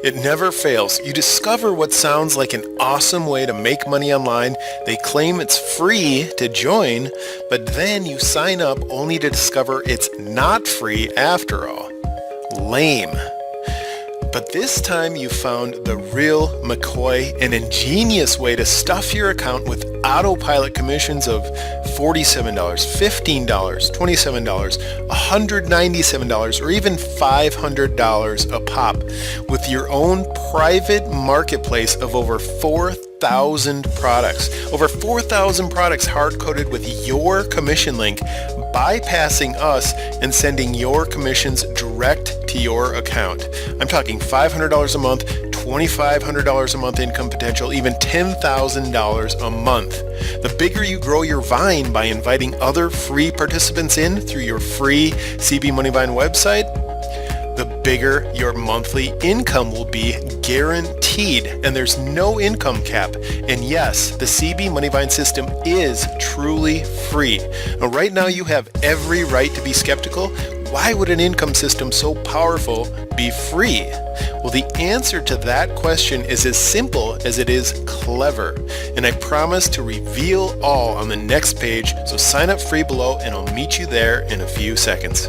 It never fails. You discover what sounds like an awesome way to make money online. They claim it's free to join, but then you sign up only to discover it's not free after all. Lame. But this time you found the real McCoy, an ingenious way to stuff your account with autopilot commissions of $47, $15, $27, $197, or even $500 a pop with your own private marketplace of over 4,000 products. Over 4,000 products hard-coded with your commission link, bypassing us and sending your commissions direct to your account. I'm talking $500 a month, $2,500 a month income potential, even $10,000 a month. The bigger you grow your Vine by inviting other free participants in through your free CB Money Vine website, the bigger your monthly income will be, guaranteed. And there's no income cap. And yes, the CB Moneyvine system is truly free. Now, right now you have every right to be skeptical. Why would an income system so powerful be free? Well, the answer to that question is as simple as it is clever. And I promise to reveal all on the next page. So sign up free below and I'll meet you there in a few seconds.